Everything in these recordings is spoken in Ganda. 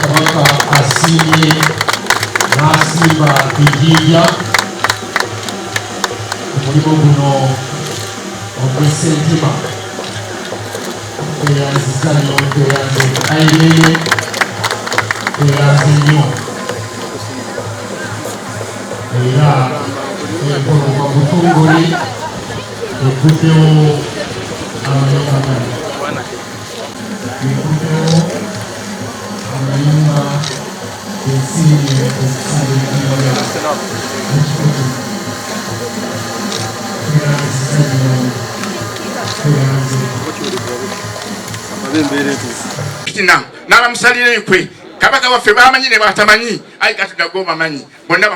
kabaka asiimye n'asimba ejjinja omulimu guno ogw'essentima tweyanziza nnyo tweyanze ayireye tweyanze nnyo era ekolwa butongole eguddewo amayumba gano eguddewo amayumba ensiimye okusinga ekibala ekikutu tweyanziza nnyo tweyanze n'abamusalira enkwe kabaka waffe bamanyi ne batamanyi ayi kati nago bamanyi bonna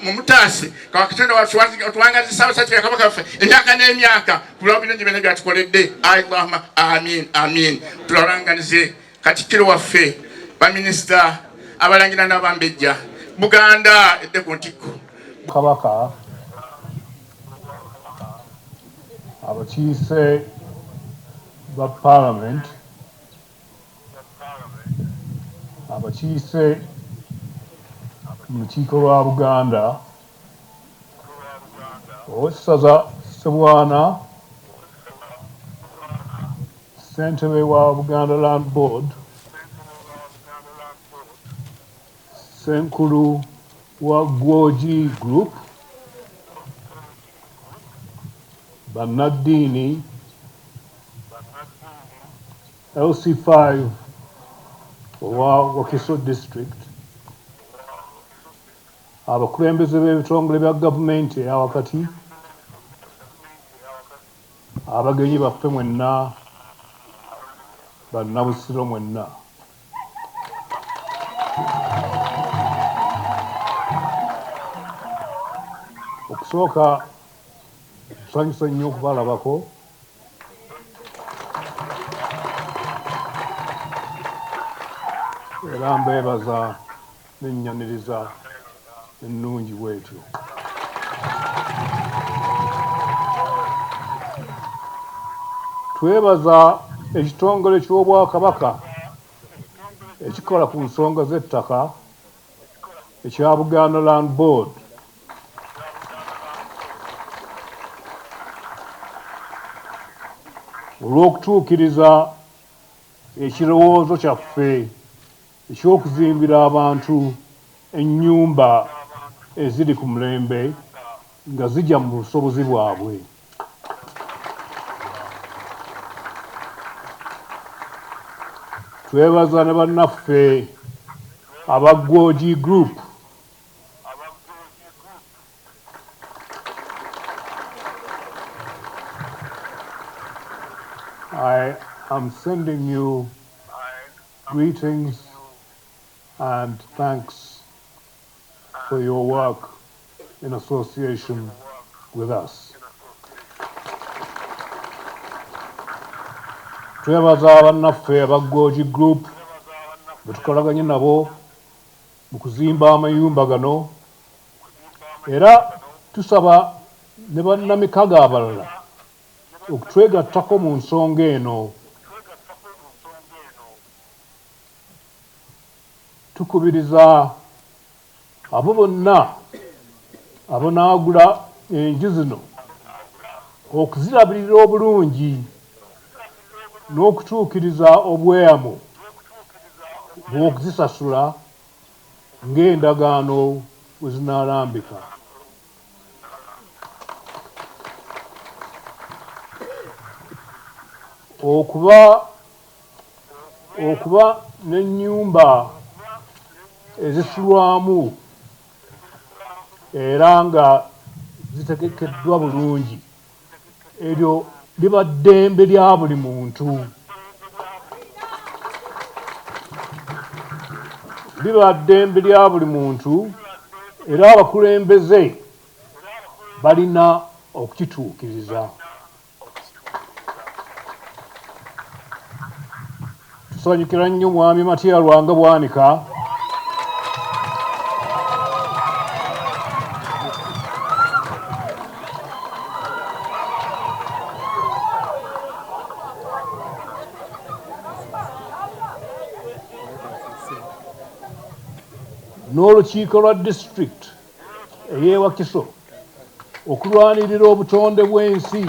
mumutaase katonda watuwangaza Ssabasajja kabaka waffe emyaka n'emyaka kulwa birungi byonna byatukoledde. Allahumma amin amin. Tulalanganize Katikkiro waffe baminisita abalangira n'abambejja Buganda edde ku ntikko kabaka abakiise ba parliament abakiise mu lukiiko lwa Buganda owessaza Ssebwana ssentebe wa Buganda Land Board Senkulu wa Gwoji Group bannaddiini LC5 owa Wakiso District abakulembeze b'ebitongole bya gavumenti eyawakati abagenyi baffe mwenna bannabusiro mwenna okusooka tusanyusa nnyo okubalabako era mbeebaza n'ennyaniriza ennungi bwetyo. Twebaza ekitongole ky'Obwakabaka ekikola ku nsonga z'ettaka ekya Buganda Land Board olw'okutuukiriza ekirowoozo kyaffe ekyokuzimbira abantu ennyumba eziri ku mulembe nga zijja mu busobozi bwabwe. Twebaza ne bannaffe aba Gwoji Group I am sending you greetings and thanks for your work in association with us. Twebaza bannaffe aba Gwoji Group betukolaganye nabo mu kuzimba amayumba gano era tusaba ne bannamikago abalala okutwegattako mu nsonga eno. Tukubiriza abo bonna abonaagula enju zino okuzirabirira obulungi n'okutuukiriza obweyamo bw'okuzisasula ng'endagaano bwe zinaalambika. okuba n'ennyumba ezisulwamu era nga zitegekeddwa bulungi, eryo liba ddembe lya buli muntu. Liba ddembe lya buli muntu era abakulembeze balina okukituukiriza. Tusanyukira nnyo mwami Matiya Lwanga Bwanika n'olukiiko lwa disitulikiti ey'e Wakiso okulwanirira obutonde bw'ensi.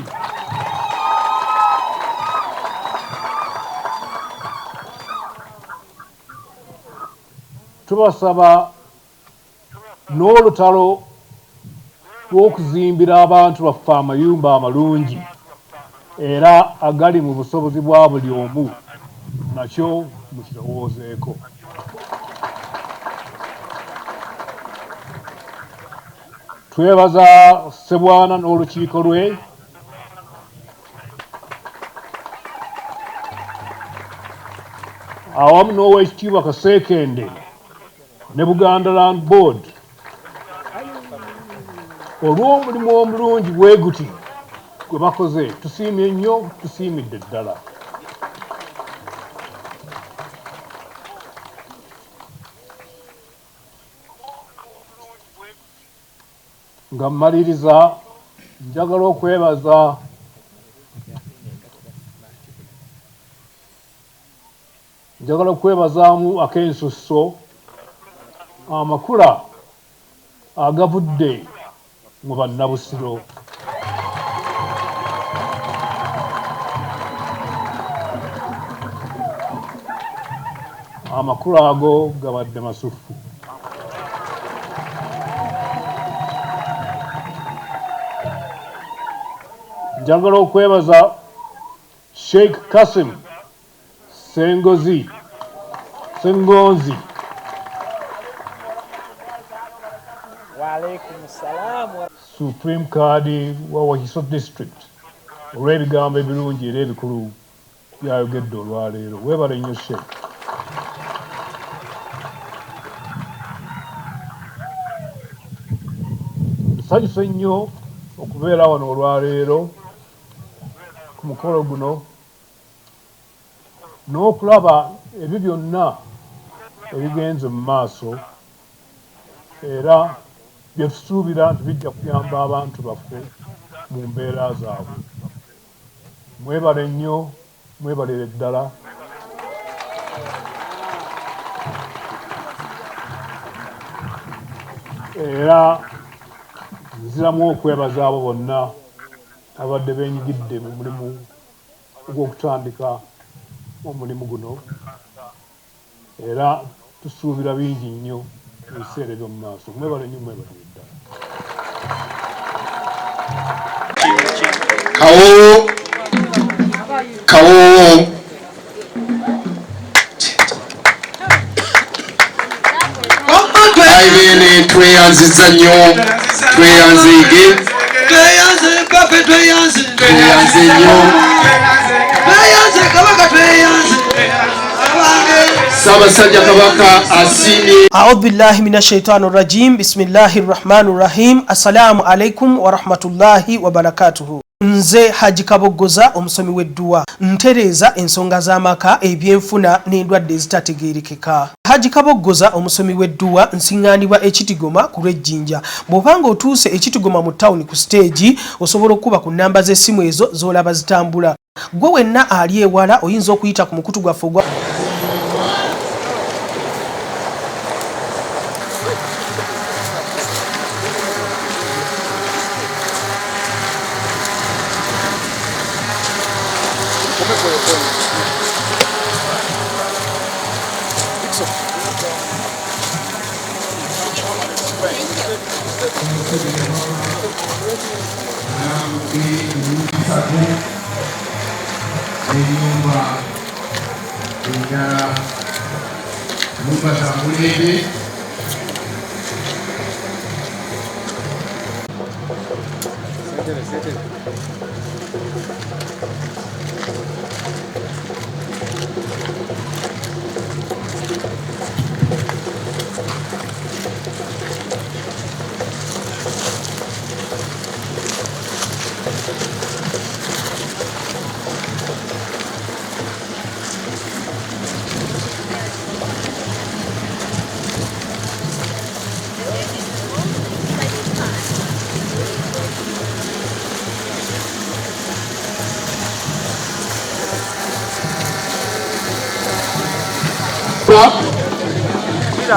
Tubasaba n'olutalo lw'okuzimbira abantu baffe amayumba amalungi era agali mu busobozi bwa buli omu, nakyo mukirowoozeeko. Twebaza Ssebwana n'olukiiko lwe awamu n'Oweekitiibwa Kasekende ne Buganda Land Board olw'omulimu omulungi bwe guti gwe bakoze. Tusiimye nnyo, tusiimidde ddala. Nga mmaliriza njagala okwebazaamu ak'ensusso amakula agavudde mu bannabusiro. Amakula ago gabadde masuffu. Njagala okwebaza Sheikh Kasim Sengonzi Supreme Kadi wa Wakiso District olw'ebigambo ebirungi era ebikulu byayogedde olwaleero. Weebale nnyo Sheikh. Nsanyuse nnyo okubeera wano olwaleero ku mukolo guno n'okulaba ebyo byonna ebigenze mu maaso era bye tusuubira nti bijja kuyamba abantu baffe mu mbeera zaabwe. Mwebale nnyo, mwebalire ddala. Era nziramu okwebaza abo bonna abadde beenyigidde mu mulimu ogw'okutandika omulimu guno era tusuubira bingi nnyo mu biseera eby'omu maaso. Mwebale nnyo, mwebalire ddala. Kawo ayibeene tweyanziza nnyo, tweyanziige, tweyanze nnyo, Ssabasajja kabaka asiimye. A'udhu billahi minash shaitani rajim. Bismillahir rahmanir rahim. Assalamu alaikum wa rahmatullahi wa barakatuhu. Nze Haji Kabogoza omusomi w'edduwa ntereeza ensonga z'amaka, ebyenfuna n'endwadde ezitategeerekeka. Haji Kabogoza omusomi w'edduwa nsiŋŋaanibwa Ekitigoma ku lw'Ejjinja. Bw'obanga otuuse Ekitigoma mu ttawuni ku siteegi osobola okuba ku nnamba z'essimu ezo z'olaba zitambula. Gwe wenna ali ewala oyinza okuyita ku mukutu gwaffe ogwa ennyumba endala ennyumba za mulembe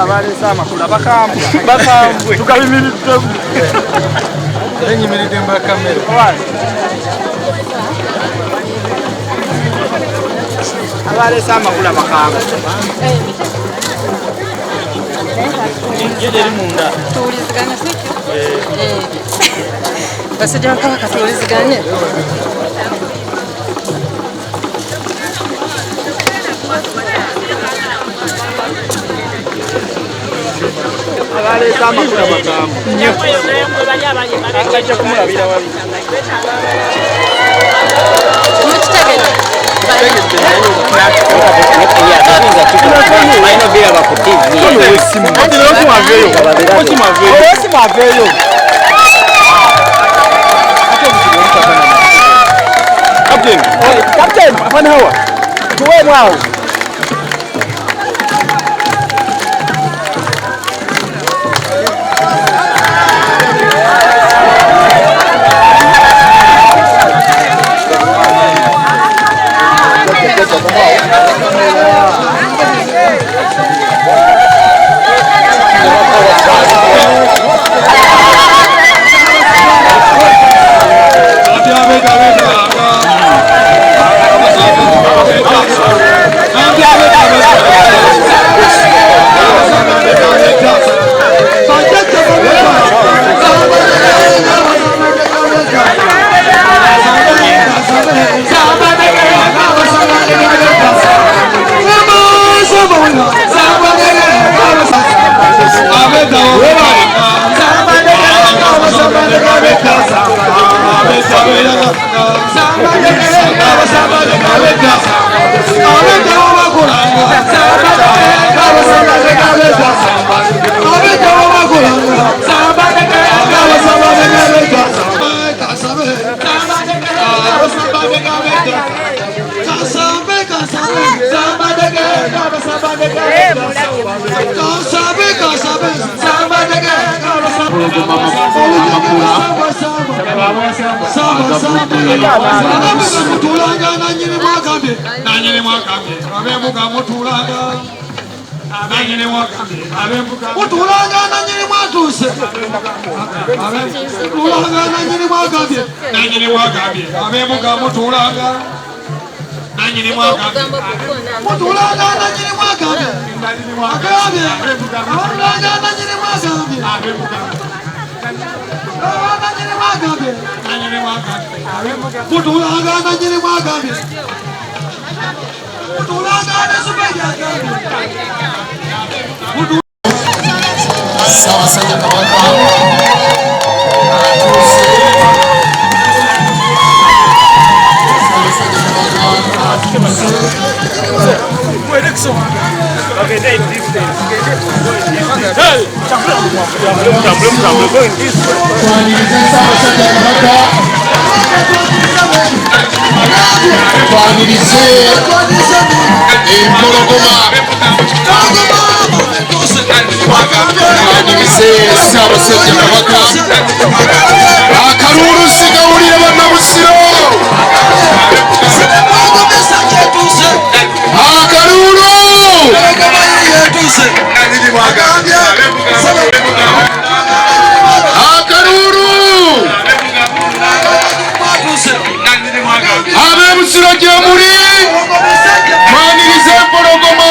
abalesa amakula bakambwe tukabimiridde enyimiridde mbakamera abalesa amakula bakambwe njeri munda tuwuliziganya sikyo basajja bakabaka tuwuliziganye abalesa amakula bakambwe nnyo angajja kumulabira wabi Captain, apana hawa tuwe mwao Ssabasajja kabaka twanirize empologoma twanirize Ssabasajja kabaka akalulu sigawulire bannabusiro akalulu ab'ebusiro gye muli twanirize empologoma